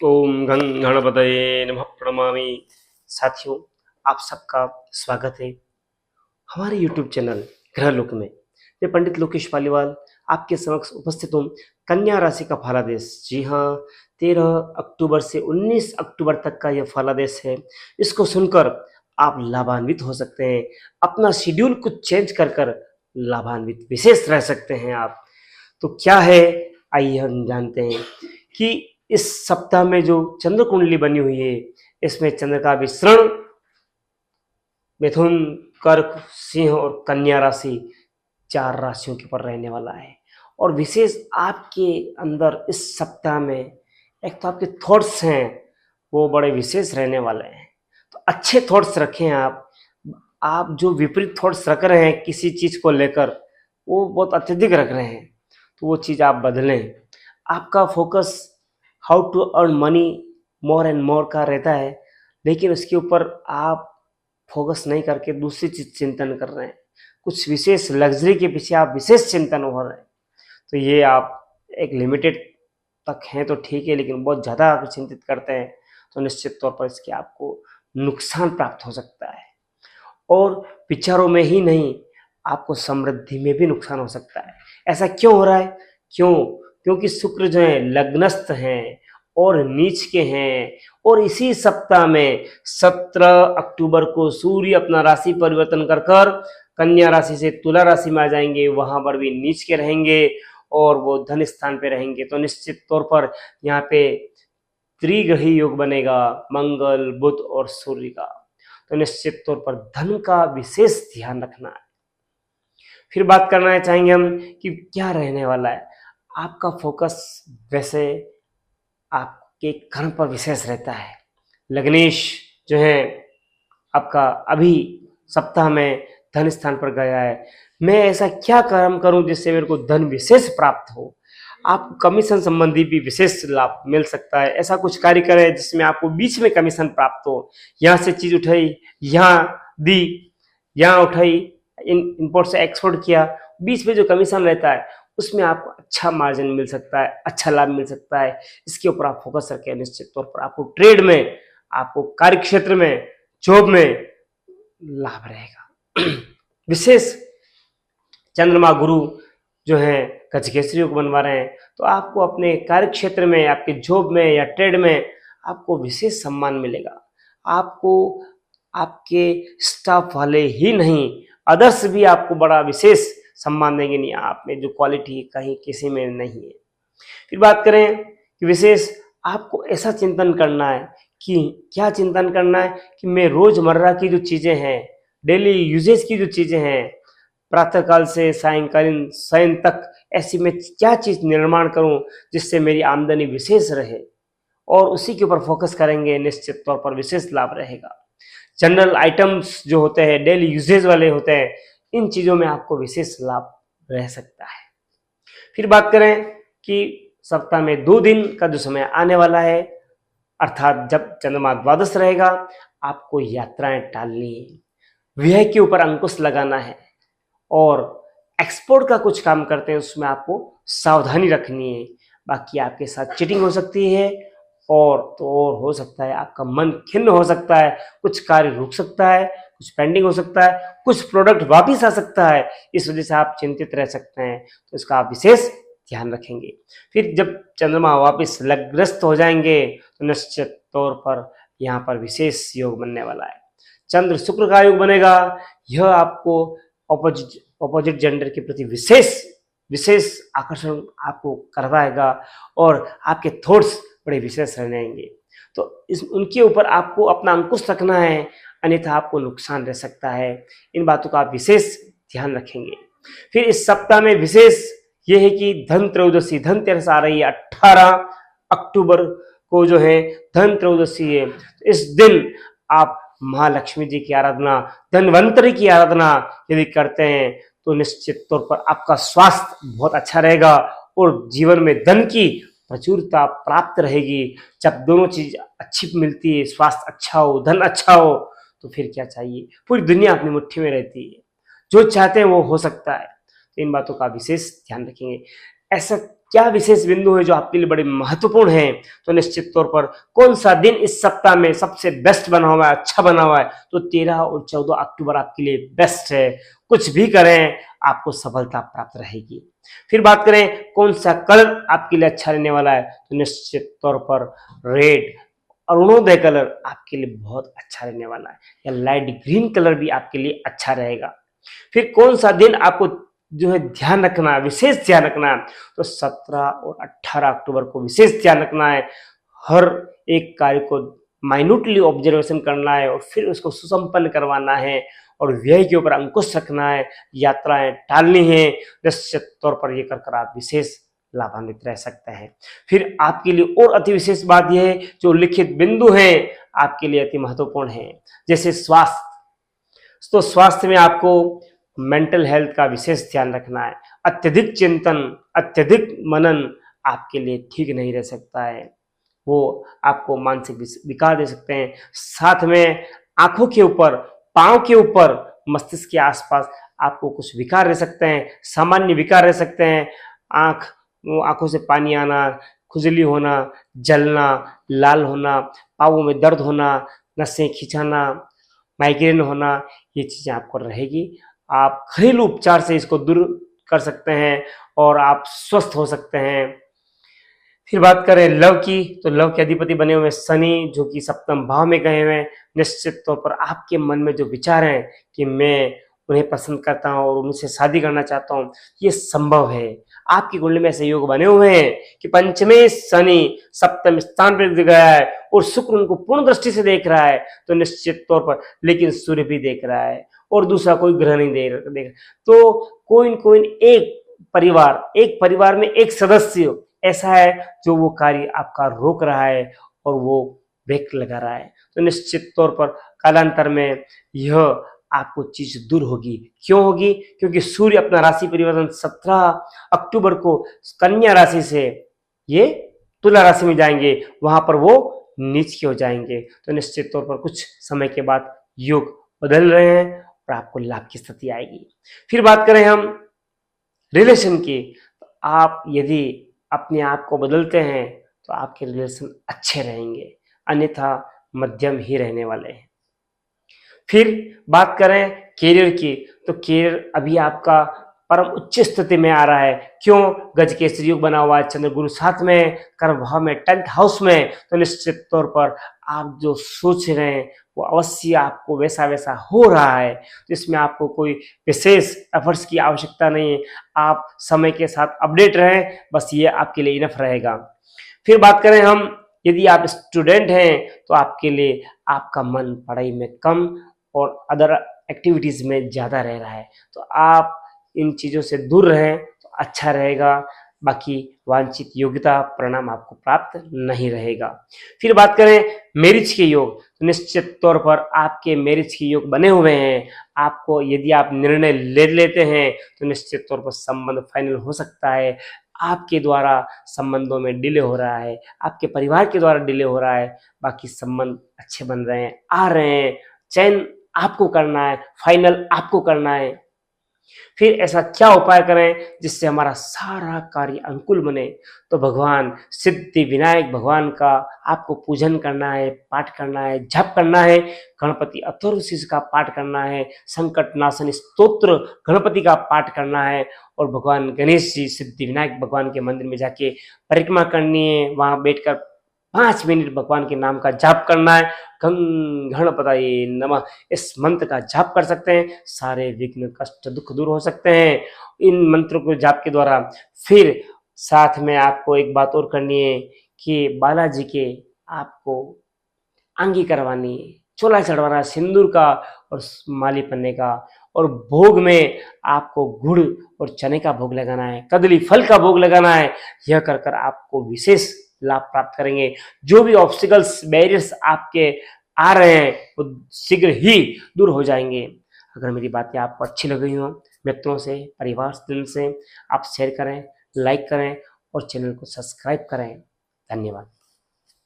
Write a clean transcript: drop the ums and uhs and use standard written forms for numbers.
ओम गं गणपतये नमः प्रणमामि। साथियों, आप सबका स्वागत है हमारे YouTube चैनल ग्रहलोक में। मैं पंडित लोकेश पालीवाल आपके समक्ष उपस्थित हूँ। कन्या राशि का फलादेश, जी हाँ, 13 अक्टूबर से 19 अक्टूबर तक का यह फलादेश है। इसको सुनकर आप लाभान्वित हो सकते हैं। अपना शेड्यूल कुछ चेंज कर लाभान्वित विशेष रह सकते हैं आप। तो क्या है, आइए हम जानते हैं कि इस सप्ताह में जो चंद्र कुंडली बनी हुई है, इसमें चंद्र का विसरण मिथुन, कर्क, सिंह और कन्या राशि 4 राशियों के ऊपर रहने वाला है। और विशेष आपके अंदर इस सप्ताह में एक तो आपके थॉट्स हैं, वो बड़े विशेष रहने वाले हैं। तो अच्छे थॉट्स रखें आप जो विपरीत थॉट्स रख रहे हैं किसी चीज़ को लेकर, वो बहुत अत्यधिक रख रहे हैं, तो वो चीज़ आप बदलें। आपका focus how to earn money more and more का रहता है, लेकिन उसके ऊपर आप फोकस नहीं करके दूसरी चीज चिंतन कर रहे हैं। कुछ विशेष लग्जरी के पीछे आप विशेष चिंतन हो रहे हैं। तो ये आप एक लिमिटेड तक हैं तो ठीक है, लेकिन बहुत ज़्यादा आप चिंतित करते हैं तो निश्चित तौर पर इसके आपको नुकसान प्राप्त हो सकता है। और विचारों में ही नहीं, आपको समृद्धि में भी नुकसान हो सकता है। ऐसा क्यों हो रहा है? क्योंकि शुक्र जो है लग्नस्थ हैं और नीच के हैं। और इसी सप्ताह में 17 अक्टूबर को सूर्य अपना राशि परिवर्तन कर कन्या राशि से तुला राशि में आ जाएंगे, वहां पर भी नीच के रहेंगे और वो धन स्थान पे रहेंगे। तो निश्चित तौर पर यहाँ पे त्रिग्रही योग बनेगा, मंगल, बुध और सूर्य का। तो निश्चित तौर पर धन का विशेष ध्यान रखना है। फिर बात करना चाहेंगे हम कि क्या रहने वाला है। आपका फोकस वैसे आपके कर्म पर विशेष रहता है। लग्नेश जो है आपका अभी सप्ताह में धन स्थान पर गया है। मैं ऐसा क्या कर्म करूं जिससे मेरे को धन विशेष प्राप्त हो। आपको कमीशन संबंधी भी विशेष लाभ मिल सकता है। ऐसा कुछ कार्य करें जिसमें आपको बीच में कमीशन प्राप्त हो। यहाँ से चीज उठाई, यहाँ दी, यहाँ उठाई, इम्पोर्ट से एक्सपोर्ट किया, बीच में जो कमीशन रहता है उसमें आपको अच्छा मार्जिन मिल सकता है, अच्छा लाभ मिल सकता है। इसके ऊपर आप फोकस रखें। निश्चित तौर पर आपको ट्रेड में, आपको कार्य क्षेत्र में, जॉब में लाभ रहेगा। विशेष चंद्रमा गुरु जो है गजकेसरी योग बनवा रहे हैं, तो आपको अपने कार्य क्षेत्र में, आपके जॉब में या ट्रेड में आपको विशेष सम्मान मिलेगा। आपको आपके स्टाफ वाले ही नहीं, अदर्स भी आपको बड़ा विशेष सम्मान देंगे। नहीं, आप में जो क्वालिटी कहीं किसी में नहीं है। फिर बात करें कि विशेष आपको ऐसा चिंतन करना है कि क्या चिंतन करना है कि मैं रोजमर्रा की जो चीजें हैं, डेली यूजेज की जो चीजें हैं, प्रातःकाल से सायंकालीन शयन तक, ऐसी मैं क्या चीज निर्माण करूं जिससे मेरी आमदनी विशेष रहे, और उसी के ऊपर फोकस करेंगे। निश्चित तौर पर विशेष लाभ रहेगा। जनरल आइटम्स जो होते हैं, डेली यूजेज वाले होते हैं, इन चीजों में आपको विशेष लाभ रह सकता है। फिर बात करें कि सप्ताह में 2 दिन का जो समय आने वाला है, अर्थात जब चंद्रमा द्वादश रहेगा, आपको यात्राएं टालनी है, व्यय के ऊपर अंकुश लगाना है, और एक्सपोर्ट का कुछ काम करते हैं उसमें आपको सावधानी रखनी है। बाकी आपके साथ चीटिंग हो सकती है, और तो और हो सकता है आपका मन खिन्न हो सकता है, कुछ कार्य रुक सकता है, कुछ पेंडिंग हो सकता है, कुछ प्रोडक्ट वापिस आ सकता है। इस वजह से आप चिंतित रह सकते हैं, तो इसका आप विशेष ध्यान रखेंगे। फिर जब चंद्रमा वापिस लग्नस्थ हो जाएंगे तो निश्चित तौर पर यहाँ पर विशेष योग बनने वाला है। चंद्र शुक्र का योग बनेगा। यह आपको ऑपोजिट जेंडर के प्रति विशेष विशेष आकर्षण आपको करवाएगा, और आपके थॉट्स बड़े विशेष रहेंगे। तो उनके ऊपर आपको अपना अंकुश रखना है, अन्यथा आपको नुकसान रह सकता है। इन बातों का आप विशेष ध्यान रखेंगे। फिर इस सप्ताह में विशेष ये है कि धन त्रयोदशी, धनतेरस आ रही है 18 अक्टूबर को जो है धन त्रयोदशी है। तो इस दिन आप महालक्ष्मी जी की आराधना, धनवंतरी की आराधना यदि करते हैं तो निश्चित तौर पर आपका स्वास्थ्य बहुत अच्छा रहेगा, और जीवन में धन की प्रचुरता प्राप्त रहेगी। जब दोनों चीज अच्छी मिलती है, स्वास्थ्य अच्छा हो, धन अच्छा हो, तो फिर क्या चाहिए। पूरी दुनिया अपनी मुट्ठी में रहती है, जो चाहते हैं वो हो सकता है। तो इन बातों का विशेष ध्यान रखेंगे। ऐसा क्या विशेष बिंदु है जो आपके लिए बड़े महत्वपूर्ण है, तो निश्चित तौर पर कौन सा दिन इस सप्ताह में सबसे बेस्ट बना हुआ है, अच्छा बना हुआ है, तो 13 और 14 अक्टूबर आपके लिए बेस्ट है। कुछ भी करें आपको सफलता प्राप्त रहेगी। फिर बात करें कौन सा कलर आपके लिए अच्छा रहने वाला है, तो निश्चित तौर पर रेड, अरुणोदय कलर आपके लिए बहुत अच्छा रहने वाला है, या लाइट ग्रीन कलर भी आपके लिए अच्छा रहेगा। फिर कौन सा दिन आपको जो है ध्यान रखना है, विशेष ध्यान रखना है, तो 17 और 18 अक्टूबर को विशेष ध्यान रखना है। हर एक कार्य को माइन्यूटली ऑब्जर्वेशन करना है और फिर उसको सुसंपन्न करवाना है, और व्यय के ऊपर अंकुश रखना है, यात्राएं टालनी है। निश्चित तौर पर ये कर आप विशेष लाभान्वित रह सकते हैं। फिर आपके लिए और अति विशेष बात यह है, जो लिखित बिंदु है आपके लिए अति महत्वपूर्ण है, जैसे स्वास्थ्य। तो स्वास्थ्य में आपको मेंटल हेल्थ का विशेष ध्यान रखना है। अत्यधिक चिंतन, अत्यधिक मनन आपके लिए ठीक नहीं रह सकता है, वो आपको मानसिक विकार दे सकते हैं। साथ में आंखों के ऊपर, पांव के ऊपर, मस्तिष्क के आसपास आपको कुछ विकार रह सकते हैं, सामान्य विकार रह सकते हैं। आंखों से पानी आना, खुजली होना, जलना, लाल होना, पाँवों में दर्द होना, नसें खिंचाना, माइग्रेन होना, ये चीजें आपको रहेगी। आप घरेलू उपचार से इसको दूर कर सकते हैं और आप स्वस्थ हो सकते हैं। फिर बात करें लव की, तो लव के अधिपति बने हुए शनि, जो कि सप्तम भाव में गए हुए हैं। निश्चित तौर पर आपके मन में जो विचार हैं कि मैं उन्हें पसंद करता हूँ और उनसे शादी करना चाहता हूँ, ये संभव है। आपकी कुंडली में ऐसे योग बने हुए हैं कि पंचमे शनि सप्तम स्थान पर गया है और शुक्र उनको पूर्ण दृष्टि से देख रहा है, तो निश्चित तौर पर, लेकिन सूर्य भी देख रहा है और दूसरा कोई ग्रह नहीं देख। तो कोई एक परिवार में एक सदस्य ऐसा है जो वो कार्य आपका रोक रहा है और वो ब्रेक लगा रहा है, तो निश्चित तौर पर कालांतर में यह आपको चीज दूर होगी। क्यों होगी? क्योंकि सूर्य अपना राशि परिवर्तन 17 अक्टूबर को कन्या राशि से ये तुला राशि में जाएंगे, वहां पर वो नीच के हो जाएंगे, तो निश्चित तौर पर कुछ समय के बाद योग बदल रहे हैं और आपको लाभ की स्थिति आएगी। फिर बात करें हम रिलेशन की, तो आप यदि अपने आप को बदलते हैं तो आपके रिलेशन अच्छे रहेंगे, अन्यथा मध्यम ही रहने वाले हैं। फिर बात करें कैरियर की, तो कैरियर अभी आपका परम उच्च स्थिति में आ रहा है। क्यों? गजकेसरी योग बना हुआ है, चंद्र गुरु साथ में, कर्म भाव में, 10th हाउस में, तो निश्चित तौर पर आप जो सोच रहे हैं वो अवश्य आपको वैसा वैसा हो रहा है। तो इसमें आपको कोई विशेष एफर्ट्स की आवश्यकता नहीं है, आप समय के साथ अपडेट रहें, बस ये आपके लिए इनफ रहेगा। फिर बात करें हम, यदि आप स्टूडेंट हैं तो आपके लिए आपका मन पढ़ाई में कम और अदर एक्टिविटीज में ज्यादा रह रहा है, तो आप इन चीजों से दूर रहें तो अच्छा रहेगा। बाकी वांछित योग्यता परिणाम आपको प्राप्त नहीं रहेगा। फिर बात करें मैरिज के योग, तो निश्चित तौर पर आपके मैरिज के योग बने हुए हैं। आपको यदि आप निर्णय ले लेते हैं तो निश्चित तौर पर संबंध फाइनल हो सकता है। आपके द्वारा संबंधों में डिले हो रहा है, आपके परिवार के द्वारा डिले हो रहा है, बाकी संबंध अच्छे बन रहे हैं, आ रहे हैं। चयन आपको करना है, फाइनल आपको करना है। फिर ऐसा क्या उपाय करें जिससे हमारा सारा कार्य अनुकूल बने, तो भगवान सिद्धि विनायक भगवान का आपको पूजन करना है, पाठ करना है, जप करना है, गणपति अथर्वशीर्ष का पाठ करना है, संकट नाशन स्तोत्र गणपति का पाठ करना है, और भगवान गणेश जी सिद्धि विनायक भगवान के मंदिर में जाके परिक्रमा करनी है। वहां बैठकर 5 मिनट भगवान के नाम का जाप करना है, गं गणपतये नमः, इस मंत्र का जाप कर सकते हैं, सारे विघ्न कष्ट दुख दूर हो सकते हैं इन मंत्रों को जाप के द्वारा। फिर साथ में आपको एक बात और करनी है कि बालाजी के आपको आंगी करवानी है, चोला चढ़वाना, सिंदूर का और माली पन्ने का, और भोग में आपको गुड़ और चने का भोग लगाना है, कदली फल का भोग लगाना है। यह कर कर आपको विशेष लाभ प्राप्त करेंगे। जो भी ऑब्स्टिकल्स बैरियर्स आपके आ रहे हैं वो शीघ्र ही दूर हो जाएंगे। अगर मेरी बातें आपको अच्छी लग रही हो, मित्रों से, परिवार से आप शेयर करें, लाइक करें और चैनल को सब्सक्राइब करें। धन्यवाद।